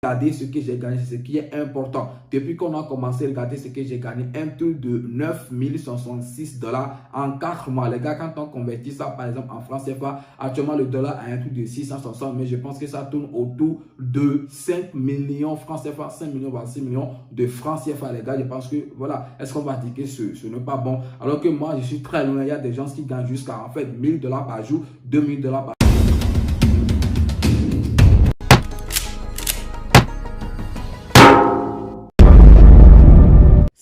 Regardez ce que j'ai gagné, c'est ce qui est important. Depuis qu'on a commencé, regardez ce que j'ai gagné. Un truc de 9066 $ en 4 mois. Les gars, quand on convertit ça, par exemple, en francs CFA, actuellement, le dollar a un truc de 660, mais je pense que ça tourne autour de 5 millions francs CFA, 5 millions, 26 millions de francs CFA, les gars. Je pense que, voilà, est-ce qu'on va dire que ce n'est pas bon? Alors que moi, je suis très loin. Il y a des gens qui gagnent jusqu'à, en fait, 1000 $ par jour, 2000 $ par jour.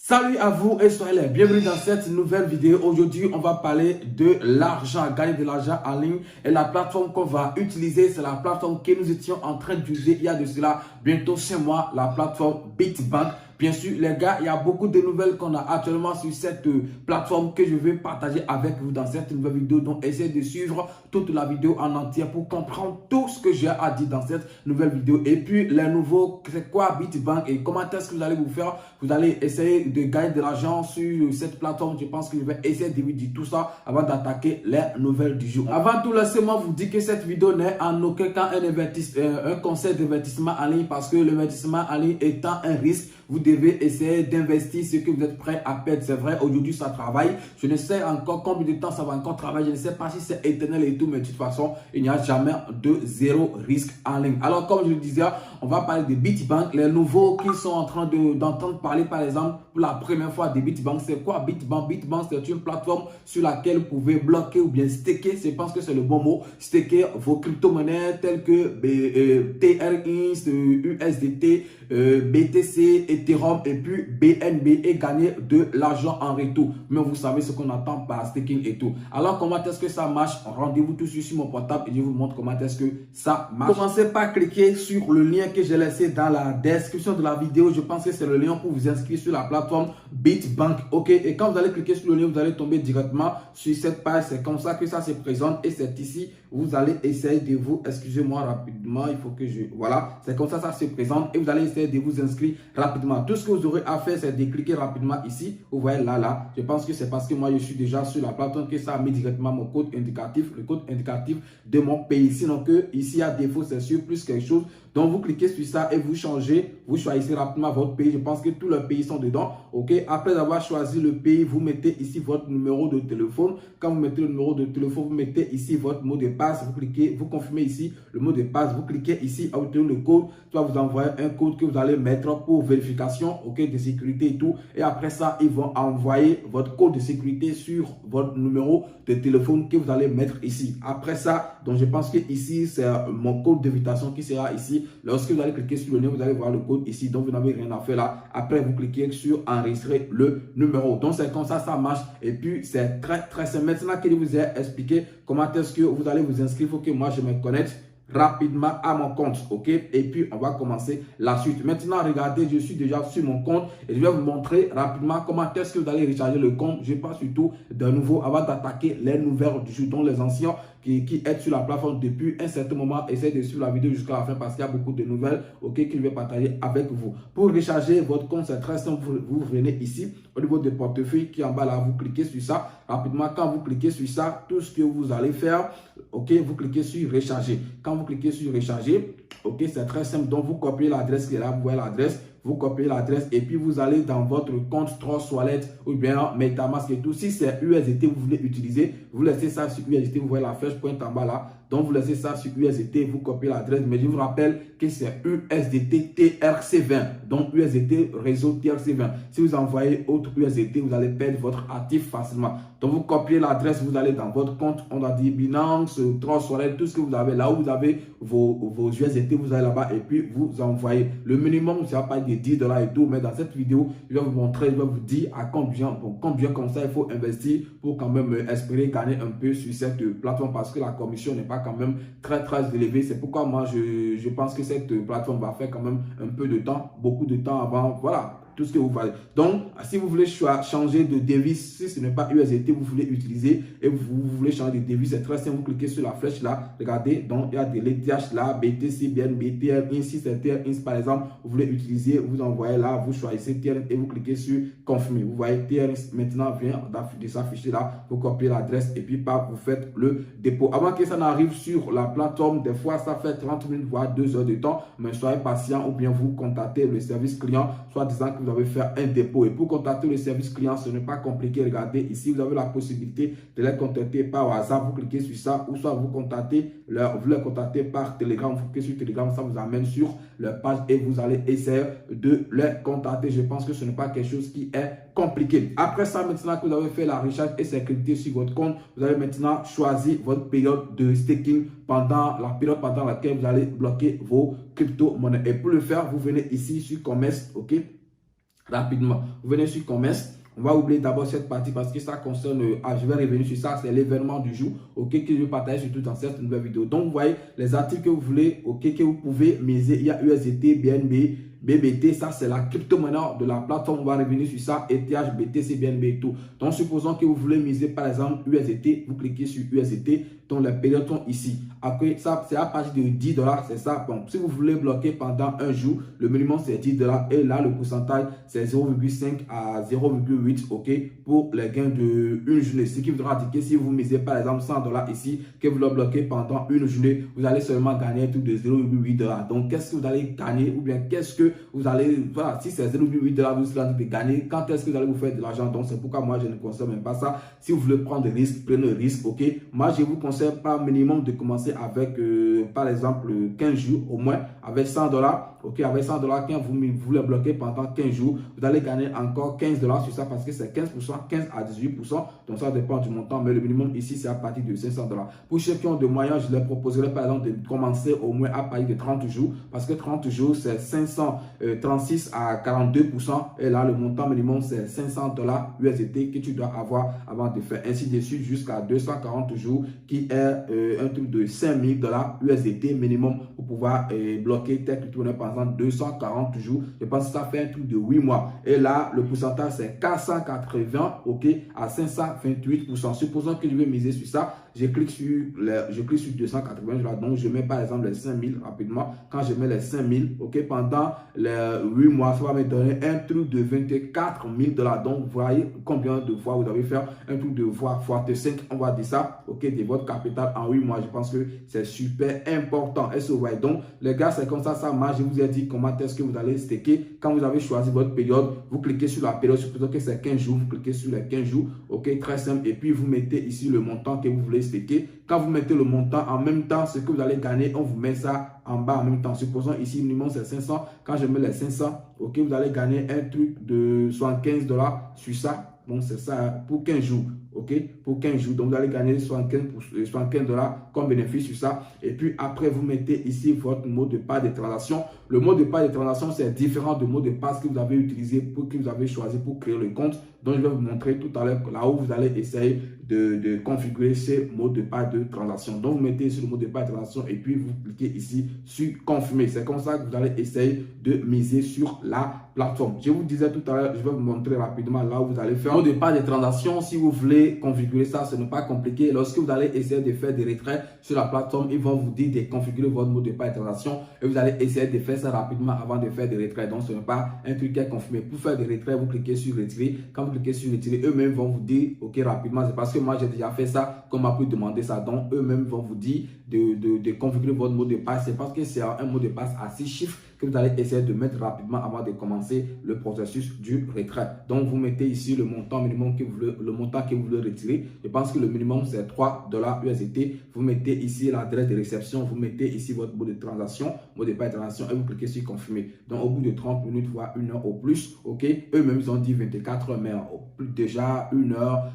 Salut à vous et soyez les bienvenus dans cette nouvelle vidéo. Aujourd'hui, on va parler de l'argent, gagner de l'argent en ligne. Et la plateforme qu'on va utiliser, c'est la plateforme que nous étions en train d'utiliser il y a de cela bientôt 5 mois, la plateforme Bitbank. Bien sûr, les gars, il y a beaucoup de nouvelles qu'on a actuellement sur cette plateforme que je vais partager avec vous dans cette nouvelle vidéo. Donc, essayez de suivre toute la vidéo en entier pour comprendre tout ce que j'ai à dire dans cette nouvelle vidéo. Et puis, les nouveaux, c'est quoi Bitbank et comment est-ce que vous allez vous faire? Vous allez essayer de gagner de l'argent sur cette plateforme. Je pense que je vais essayer de vous dire tout ça avant d'attaquer les nouvelles du jour. Avant tout, laissez-moi vous dire que cette vidéo n'est en aucun cas un conseil d'investissement en ligne parce que l'investissement en ligne étant un risque, vous devez essayer d'investir ce que vous êtes prêt à perdre. C'est vrai, aujourd'hui ça travaille. Je ne sais encore combien de temps ça va encore travailler. Je ne sais pas si c'est éternel et tout, mais de toute façon, il n'y a jamais de zéro risque en ligne. Alors, comme je le disais, on va parler de Bitbank. Les nouveaux qui sont en train d'entendre parler, par exemple, pour la première fois de Bitbank. C'est quoi Bitbank? Bitbank, c'est une plateforme sur laquelle vous pouvez bloquer ou bien staker. Je pense que c'est le bon mot. Staker vos crypto-monnaies telles que TRX, USDT, BTC, Ethereum et puis BNB et gagner de l'argent en retour. Mais vous savez ce qu'on attend par staking et tout. Alors, comment est-ce que ça marche? Rendez-vous tout de suite sur mon portable et je vous montre comment est-ce que ça marche. Commencez par cliquer sur le lien que j'ai laissé dans la description de la vidéo. Je pense que c'est le lien pour vous inscrire sur la plateforme Bitbank. Ok, et quand vous allez cliquer sur le lien, vous allez tomber directement sur cette page. C'est comme ça que ça se présente et c'est ici. Vous allez essayer de vous, excusez-moi rapidement, il faut que je, voilà, c'est comme ça ça se présente et vous allez essayer de vous inscrire rapidement. Tout ce que vous aurez à faire, c'est de cliquer rapidement ici. Vous voyez là, je pense que c'est parce que moi je suis déjà sur la plateforme que ça a mis directement mon code indicatif, le code indicatif de mon pays. Sinon que ici à défaut, c'est sur plus quelque chose. Donc vous cliquez sur ça et vous changez, vous choisissez rapidement votre pays. Je pense que tous les pays sont dedans. Ok, après avoir choisi le pays, vous mettez ici votre numéro de téléphone. Quand vous mettez le numéro de téléphone, vous mettez ici votre mot de passe. Vous cliquez, vous confirmez ici le mot de passe. Vous cliquez ici à obtenir le code. Tu vas vous envoyer un code que vous allez mettre pour vérification, ok, de sécurité et tout. Et après ça, ils vont envoyer votre code de sécurité sur votre numéro de téléphone que vous allez mettre ici. Après ça, donc je pense que ici c'est mon code d'invitation qui sera ici. Lorsque vous allez cliquer sur le lien, vous allez voir le code ici. Donc vous n'avez rien à faire là. Après, vous cliquez sur enregistrer le numéro. Donc c'est comme ça, ça marche. Et puis c'est très simple. Maintenant que je vous ai expliqué comment est-ce que vous allez vous inscrire, il faut que moi je me connecte rapidement à mon compte, ok, et puis on va commencer la suite. Maintenant, regardez, je suis déjà sur mon compte et je vais vous montrer rapidement comment est-ce que vous allez recharger le compte. Je passe surtout de nouveau avant d'attaquer les nouvelles du jour, dont les anciens qui êtes sur la plateforme depuis un certain moment. Essayez de suivre la vidéo jusqu'à la fin parce qu'il y a beaucoup de nouvelles, ok, que je vais partager avec vous. Pour recharger votre compte, c'est très simple. Vous venez ici au niveau de portefeuille qui est en bas là, vous cliquez sur ça. Rapidement, quand vous cliquez sur ça, tout ce que vous allez faire, ok, vous cliquez sur recharger. Quand vous cliquez sur recharger, ok, c'est très simple. Donc, vous copiez l'adresse qui est là, vous voyez l'adresse. Vous copiez l'adresse et puis vous allez dans votre compte Trust Wallet ou bien MetaMask et tout. Si c'est USDT, vous voulez utiliser, vous laissez ça sur USDT. Vous voyez la flèche pointe en bas là. Donc, vous laissez ça sur USDT, vous copiez l'adresse. Mais je vous rappelle que c'est USDT TRC20. Donc, USDT réseau TRC20. Si vous envoyez autre USDT, vous allez perdre votre actif facilement. Donc, vous copiez l'adresse, vous allez dans votre compte. On a dit Binance, Trust Wallet, tout ce que vous avez. Là où vous avez vos USDT, vous allez là-bas et puis vous envoyez. Le minimum, ça va pas être 10 $ et tout, mais dans cette vidéo, je vais vous montrer, je vais vous dire à combien comme ça il faut investir pour quand même espérer gagner un peu sur cette plateforme parce que la commission n'est pas quand même très élevée. C'est pourquoi moi je pense que cette plateforme va faire quand même un peu de temps, beaucoup de temps avant, voilà, tout ce que vous voulez. Donc, si vous voulez changer de devise, si ce n'est pas USDT, vous voulez utiliser et vous voulez changer de devise, c'est très simple. Vous cliquez sur la flèche là. Regardez, donc il y a des ETH là, BTC, BNB, TR, INSI, c'est TR, INSI par exemple. Vous voulez utiliser, vous envoyez là, vous choisissez TR et vous cliquez sur confirmer. Vous voyez TR maintenant vient de s'afficher là. Vous copiez l'adresse et puis vous faites le dépôt. Avant que ça n'arrive sur la plateforme, des fois ça fait 30 minutes voire 2 heures de temps, mais soyez patient ou bien vous contactez le service client, soit disant que vous avez fait un dépôt. Et pour contacter le service client, ce n'est pas compliqué. Regardez ici, vous avez la possibilité de les contacter par WhatsApp. Vous cliquez sur ça ou soit vous les contactez par Telegram. Vous cliquez sur Telegram, ça vous amène sur leur page et vous allez essayer de les contacter. Je pense que ce n'est pas quelque chose qui est compliqué. Après ça, maintenant que vous avez fait la recharge et sécurité sur votre compte, vous allez maintenant choisir votre période de staking pendant la période pendant laquelle vous allez bloquer vos crypto-monnaies. Et pour le faire, vous venez ici sur commerce, ok? Rapidement, vous venez sur commerce. On va oublier d'abord cette partie parce que ça concerne, je vais revenir sur ça, c'est l'événement du jour, ok, que je vais partager surtout dans cette nouvelle vidéo. Donc, vous voyez les articles que vous voulez, ok, que vous pouvez miser. Il y a USDT, BNB, BBT, ça c'est la crypto-monnaie de la plateforme. On va revenir sur ça, ETH, BTC, BNB et tout. Donc, supposons que vous voulez miser par exemple USDT, vous cliquez sur USDT, donc les périodes sont ici. Après, ça c'est à partir de 10 $, c'est ça. Bon, si vous voulez bloquer pendant un jour, le minimum c'est 10 $ et là le pourcentage c'est 0,5 à 0,8, ok, pour les gains de une journée. Ce qui voudra dire que si vous misez par exemple 100 $ ici, que vous le bloquez pendant une journée, vous allez seulement gagner un truc de 0,8 $. Donc, qu'est-ce que vous allez gagner ou bien qu'est-ce que vous allez, voilà, si c'est 0,8 $, vous allez gagner. Quand est-ce que vous allez vous faire de l'argent? Donc, c'est pourquoi moi, je ne conseille même pas ça. Si vous voulez prendre des risques, prenez le risque, ok. Moi, je vous conseille pas minimum de commencer avec, par exemple, 15 jours au moins, avec 100 $. Ok, avec 100 $, quand vous le bloquez pendant 15 jours, vous allez gagner encore 15 $ sur ça parce que c'est 15%, 15 à 18%. Donc, ça dépend du montant, mais le minimum ici, c'est à partir de 500 $. Pour ceux qui ont de moyens, je leur proposerai par exemple de commencer au moins à partir de 30 jours parce que 30 jours, c'est 536 à 42%. Et là, le montant minimum, c'est 500 $ USDT que tu dois avoir avant de faire. Ainsi de suite jusqu'à 240 jours qui est un truc de 5000 $ USDT minimum pour pouvoir bloquer tes crypto-monnaies pendant 240 jours. Je pense que ça fait un truc de 8 mois. Et là, le pourcentage, c'est 480, ok, à 528%. Supposons que je vais miser sur ça. Je clique sur 280, donc je mets par exemple les 5000 rapidement. Quand je mets les 5000, ok, pendant les 8 mois, ça va me donner un truc de 24 000 $. Donc, vous voyez combien de fois vous devez faire un truc de fois 5, on va dire ça, ok, de votre capital en 8 mois. Je pense que c'est super important. Est-ce que vous voyez? Donc, les gars, c'est comme ça marche. Je vous ai dit comment est-ce que vous allez staker. Quand vous avez choisi votre période, vous cliquez sur la période, supposons que c'est 15 jours, vous cliquez sur les 15 jours, ok, très simple. Et puis, vous mettez ici le montant que vous voulez staker. Quand vous mettez le montant en même temps, ce que vous allez gagner, on vous met ça en bas en même temps. Supposons ici, le minimum c'est 500. Quand je mets les 500, ok, vous allez gagner un truc de 75 $ sur ça. Donc, c'est ça pour 15 jours. Ok, pour 15 jours. Donc, vous allez gagner 75 $ comme bénéfice sur ça. Et puis, après, vous mettez ici votre mot de passe de transaction. Le mot de passe de transaction, c'est différent du mot de passe que vous avez utilisé que vous avez choisi pour créer le compte. Donc, je vais vous montrer tout à l'heure là où vous allez essayer de configurer ce mot de passe de transaction. Donc, vous mettez ici le mot de passe de transaction et puis vous cliquez ici sur confirmer. C'est comme ça que vous allez essayer de miser sur la plateforme. Je vous disais tout à l'heure, je vais vous montrer rapidement là où vous allez faire le mot de passe de transaction. Si vous voulez configurer ça, ce n'est pas compliqué. Lorsque vous allez essayer de faire des retraits sur la plateforme, ils vont vous dire de configurer votre mot de passe de transaction et vous allez essayer de faire ça rapidement avant de faire des retraits. Donc, ce n'est pas un truc qui est confirmé. Pour faire des retraits, vous cliquez sur retirer. Quand vous cliquez sur retirer, eux-mêmes vont vous dire, ok, rapidement, c'est parce que moi, j'ai déjà fait ça, qu'on m'a pu demander ça. Donc, eux-mêmes vont vous dire de configurer votre mot de passe. C'est parce que c'est un mot de passe à 6 chiffres que vous allez essayer de mettre rapidement avant de commencer le processus du retrait. Donc, vous mettez ici le montant minimum que vous voulez, le montant que vous voulez retirer. Je pense que le minimum, c'est 3 $ USDT. Vous mettez ici l'adresse de réception. Vous mettez ici votre mot de transaction, mot de passe de transaction et vous cliquez sur confirmer. Donc, au bout de 30 minutes, voire 1 heure au plus, ok, eux-mêmes, ils ont dit 24 heures, mais déjà 1 heure,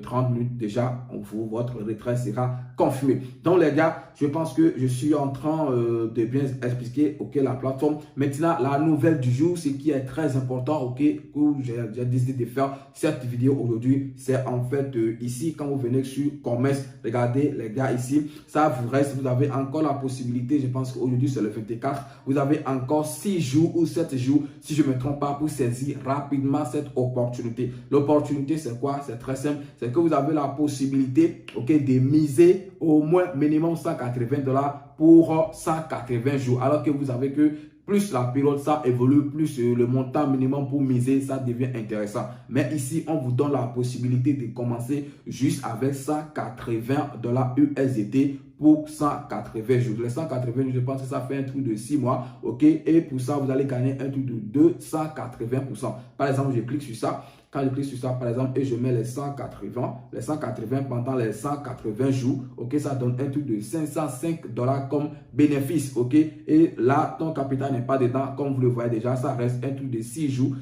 30 minutes, déjà, votre retrait sera confirmé. Donc, les gars, je pense que je suis en train de bien expliquer, ok, la plateforme. Donc, maintenant, la nouvelle du jour, ce qui est très important, ok, que j'ai décidé de faire cette vidéo aujourd'hui, c'est en fait ici, quand vous venez sur commerce, regardez les gars ici, ça vous reste, vous avez encore la possibilité, je pense qu'aujourd'hui c'est le 24, vous avez encore 6 jours ou 7 jours, si je ne me trompe pas, pour saisir rapidement cette opportunité. L'opportunité, c'est quoi? C'est très simple, c'est que vous avez la possibilité, ok, de miser au moins minimum $180 pour 180 jours, alors que vous avez que plus la période ça évolue, plus le montant minimum pour miser, ça devient intéressant. Mais ici, on vous donne la possibilité de commencer juste avec $180 USDT pour 180 jours. Les 180 jours, je pense que ça fait un truc de 6 mois, ok? Et pour ça, vous allez gagner un truc de 280%. Par exemple, je clique sur ça. Quand je clique sur ça, par exemple, et je mets les 180 pendant les 180 jours, ok, ça donne un truc de $505 comme bénéfice, ok. Et là, ton capital n'est pas dedans, comme vous le voyez déjà, ça reste un truc de 6 jours,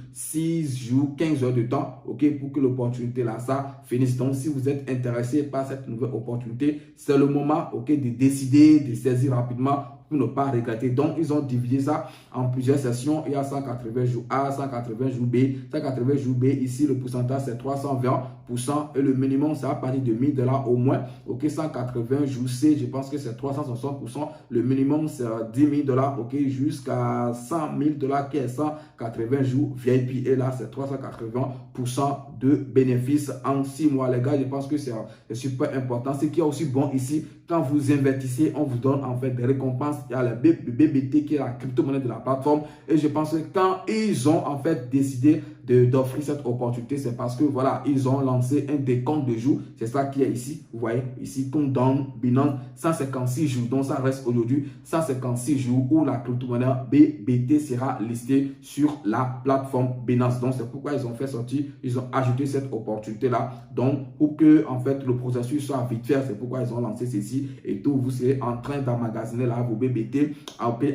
15 heures de temps, ok, pour que l'opportunité là, ça finisse. Donc, si vous êtes intéressé par cette nouvelle opportunité, c'est le moment, ok, de décider, de saisir rapidement pour ne pas regretter. Donc, ils ont divisé ça en plusieurs sessions. Il y a 180 jours A, 180 jours B. 180 jours B, ici, le pourcentage, c'est 320%. Et le minimum, c'est à partir de $1000 au moins. OK, 180 jours C, je pense que c'est 360%. Le minimum, c'est $10,000. OK, jusqu'à $100,000 qui est 180 jours VIP. Et là, c'est 380% de bénéfices en 6 mois. Les gars, je pense que c'est super important. Ce qui est aussi bon ici, quand vous investissez, on vous donne en fait des récompenses. Il y a le BBT qui est la crypto-monnaie de la plateforme. Et je pense que quand ils ont en fait décidé d'offrir cette opportunité, c'est parce que voilà, ils ont lancé un décompte de jours. C'est ça qui est ici. Vous voyez, ici, compte dans Binance, 156 jours. Donc, ça reste aujourd'hui 156 jours où la crypto-monnaie BBT sera listée sur la plateforme Binance. Donc, c'est pourquoi ils ont fait sortir, ils ont ajouté cette opportunité-là. Donc, pour que en fait le processus soit vite fait, c'est pourquoi ils ont lancé ceci. Et tout, vous serez en train d'emmagasiner là vos BBT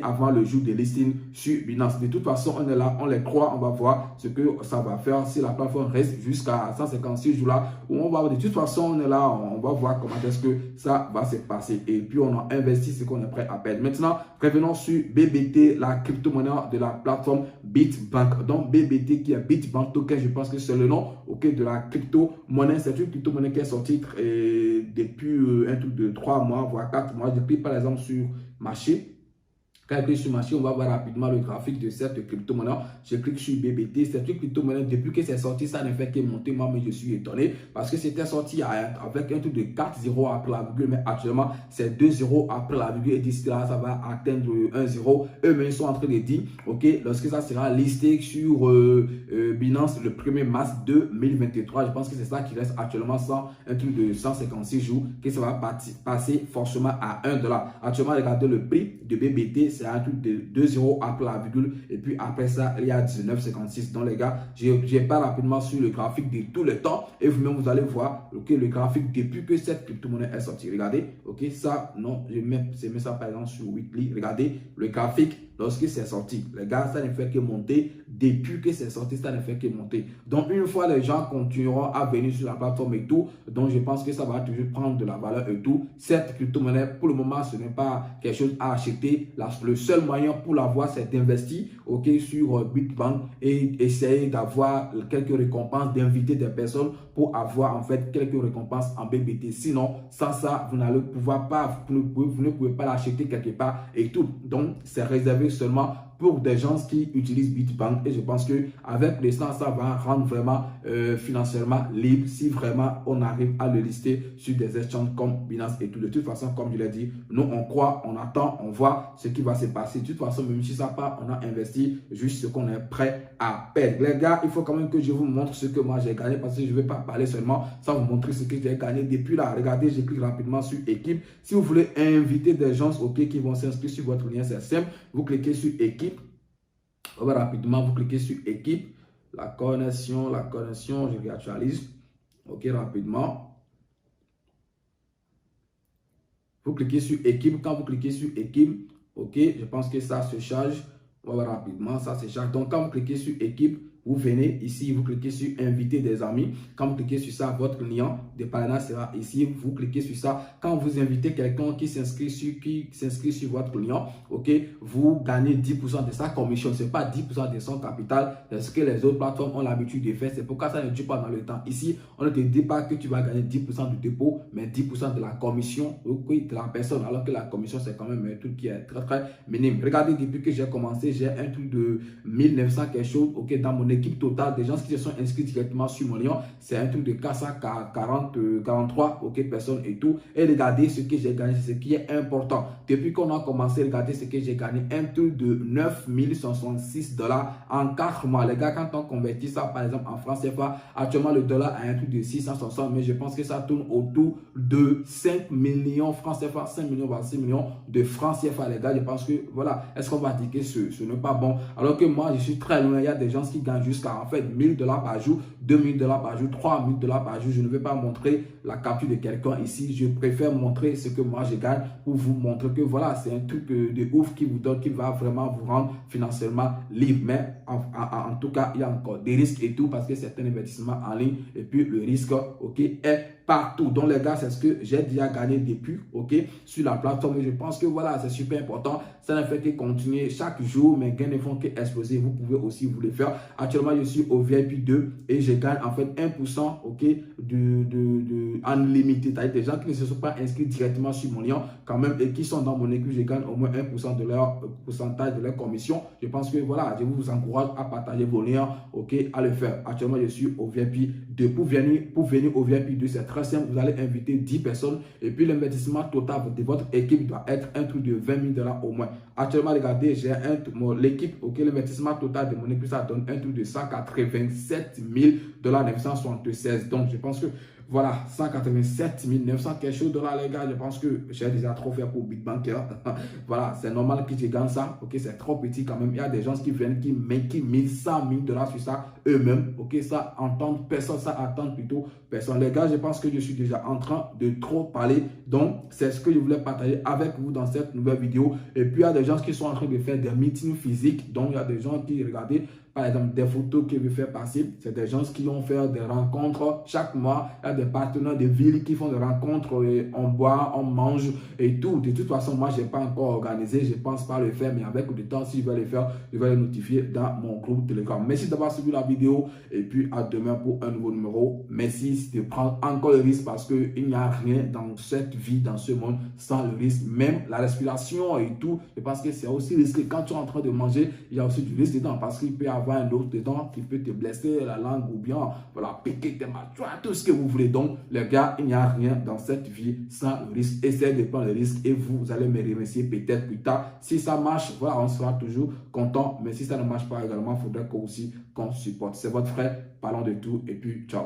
avant le jour de listing sur Binance. De toute façon, on est là, on les croit, on va voir ce que ça va faire si la plateforme reste jusqu'à 156 jours là. On va, de toute façon, on est là, on va voir comment est-ce que ça va se passer. Et puis, on a investi ce qu'on est prêt à perdre. Maintenant, revenons sur BBT, la crypto-monnaie de la plateforme Bitbank. Donc, BBT qui est Bitbank Token, je pense que c'est le nom, ok, de la crypto-monnaie. C'est une crypto-monnaie qui est sortie depuis un truc de 3 mois, voire 4 mois. Je clique par exemple sur marché. Quand je clique sur marché, on va voir rapidement le graphique de cette crypto-monnaie. Je clique sur BBT. Cette crypto-monnaie, depuis que c'est sorti, ça ne fait que monter. Moi, mais je suis étonné parce que c'était sorti avec un truc de 4 zéros après la virgule. Mais actuellement, c'est 2 zéros après la virgule. Et d'ici là, ça va atteindre 1 zéro. Eux-mêmes, ils sont en train de dire, ok, lorsque ça sera listé sur Binance le 1er mars 2023, je pense que c'est ça qui reste actuellement sans un truc de 156 jours, que ça va passer forcément à $1. Actuellement, regardez le prix de BBT. C'est un truc de 2 zéros après la virgule. Et puis après ça, il y a 19,56. Donc les gars, je pars rapidement sur le graphique de tout le temps. Et vous-même, vous allez voir le graphique depuis que cette crypto-monnaie est sortie. Regardez, ok, ça, non, je mets ça par exemple sur Weekly. Regardez le graphique lorsque c'est sorti. Les gars, ça ne fait que monter. Depuis que c'est sorti, ça ne fait que monter. Donc une fois, les gens continueront à venir sur la plateforme et tout. Donc je pense que ça va toujours prendre de la valeur et tout. Cette crypto-monnaie, pour le moment, ce n'est pas quelque chose à acheter. Le seul moyen pour l'avoir, c'est d'investir, ok, sur Bitbank et essayer d'avoir quelques récompenses, d'inviter des personnes pour avoir en fait quelques récompenses en BBT. Sinon, sans ça, vous n'allez pouvoir pas, vous ne pouvez pas l'acheter quelque part et tout. Donc, c'est réservé seulement pour des gens qui utilisent Bitbank. Et je pense qu'avec l'instant, ça va rendre vraiment financièrement libre si vraiment on arrive à le lister sur des exchanges comme Binance et tout. De toute façon, comme je l'ai dit, nous on croit, on attend, on voit ce qui va se passer. De toute façon, même si ça part, on a investi juste ce qu'on est prêt à perdre. Les gars, il faut quand même que je vous montre ce que moi j'ai gagné parce que je ne vais pas parler seulement sans vous montrer ce que j'ai gagné depuis là. Regardez, je clique rapidement sur équipe. Si vous voulez inviter des gens qui vont s'inscrire sur votre lien, c'est simple. Vous cliquez sur équipe. Rapidement, vous cliquez sur équipe, la connexion, je réactualise. Ok, rapidement. Vous cliquez sur équipe. Quand vous cliquez sur équipe, ok, je pense que ça se charge. Rapidement, ça se charge. Donc, quand vous cliquez sur équipe, vous venez ici, vous cliquez sur inviter des amis. Quand vous cliquez sur ça, votre lien de parrainage sera ici. Vous cliquez sur ça. Quand vous invitez quelqu'un qui s'inscrit sur votre lien, ok, vous gagnez 10% de sa commission. Ce n'est pas 10% de son capital, c'est ce que les autres plateformes ont l'habitude de faire. C'est pourquoi ça ne dure pas dans le temps. Ici, on ne te dit pas que tu vas gagner 10% du dépôt, mais 10% de la commission, okay, de la personne, alors que la commission, c'est quand même un truc qui est très, très minime. Regardez, depuis que j'ai commencé, j'ai un truc de 1900 quelque chose, ok, dans mon équipe totale, des gens qui se sont inscrits directement sur mon lien, c'est un truc de 43, ok, personnes et tout. Et regardez ce que j'ai gagné, c'est ce qui est important. Depuis qu'on a commencé, regardez ce que j'ai gagné, un truc de 9066 $ en 4 mois. Les gars, quand on convertit ça, par exemple, en francs CFA, actuellement, le dollar a un truc de 660, mais je pense que ça tourne autour de 5 millions francs CFA, 5 millions, 6 millions de francs CFA, les gars. Je pense que, voilà, est-ce qu'on va dire que ce n'est pas bon? Alors que moi, je suis très loin. Il y a des gens qui gagnent jusqu'à, en fait, 1000 $ par jour, 2000 $ par jour, 3000 $ par jour. Je ne vais pas montrer la capture de quelqu'un ici. Je préfère montrer ce que moi, je gagne pour vous montrer que, voilà, c'est un truc de ouf qui vous donne, qui va vraiment vous rendre financièrement libre. Mais en tout cas, il y a encore des risques et tout parce que c'est un investissement en ligne et puis le risque, ok, est partout. Donc les gars, c'est ce que j'ai déjà gagné depuis, ok, sur la plateforme. Et je pense que voilà, c'est super important. Ça ne fait que continuer chaque jour. Mes gains ne font qu'exploser. Vous pouvez aussi vous le faire. Actuellement, je suis au VIP 2 et je gagne en fait 1%, ok, de unlimited. C'est-à-dire des gens qui ne se sont pas inscrits directement sur mon lien quand même et qui sont dans mon équipe, je gagne au moins 1% de leur pourcentage de leur commission. Je pense que voilà, je vous encourage à partager vos liens, ok, à le faire. Actuellement, je suis au VIP 2. Pour venir au VIP 2, c'est très simple. Vous allez inviter 10 personnes et puis l'investissement total de votre équipe doit être un truc de 20 000 $ au moins. Actuellement, regardez, j'ai l'équipe, ok, l'investissement total de mon équipe, ça donne un truc de 187 976. Donc, je pense que voilà, 187 900 quelque chose de là, les gars. Je pense que j'ai déjà trop fait pour Big Banker. Voilà, c'est normal que je gagne ça. Ok, c'est trop petit quand même. Il y a des gens qui viennent, qui mettent 100 000 $ sur ça eux-mêmes. Ok, ça entend personne, ça attend plutôt personne. Les gars, je pense que je suis déjà en train de trop parler. Donc, c'est ce que je voulais partager avec vous dans cette nouvelle vidéo. Et puis, il y a des gens qui sont en train de faire des meetings physiques. Donc, il y a des gens qui, regardez, par exemple, des photos que je fais passer, c'est des gens qui vont faire des rencontres chaque mois. Il y a des partenaires de ville qui font des rencontres, et on boit, on mange et tout. De toute façon, moi, je n'ai pas encore organisé, je ne pense pas le faire, mais avec le temps, si je vais le faire, je vais le notifier dans mon groupe Telegram. Merci d'avoir suivi la vidéo et puis à demain pour un nouveau numéro. Merci de prendre encore le risque parce qu'il n'y a rien dans cette vie, dans ce monde, sans le risque. Même la respiration et tout, je pense que c'est aussi risqué. Quand tu es en train de manger, il y a aussi du risque dedans parce qu'il peut y avoir un autre dedans qui peut te blesser la langue ou bien voilà, piquer tes mâchoires, tout ce que vous voulez. Donc, les gars, il n'y a rien dans cette vie sans le risque. Essayez de prendre le risque et vous allez me remercier peut-être plus tard. Si ça marche, voilà, on sera toujours content. Mais si ça ne marche pas également, il faudrait aussi qu'on supporte. C'est votre frère, parlons de tout et puis ciao.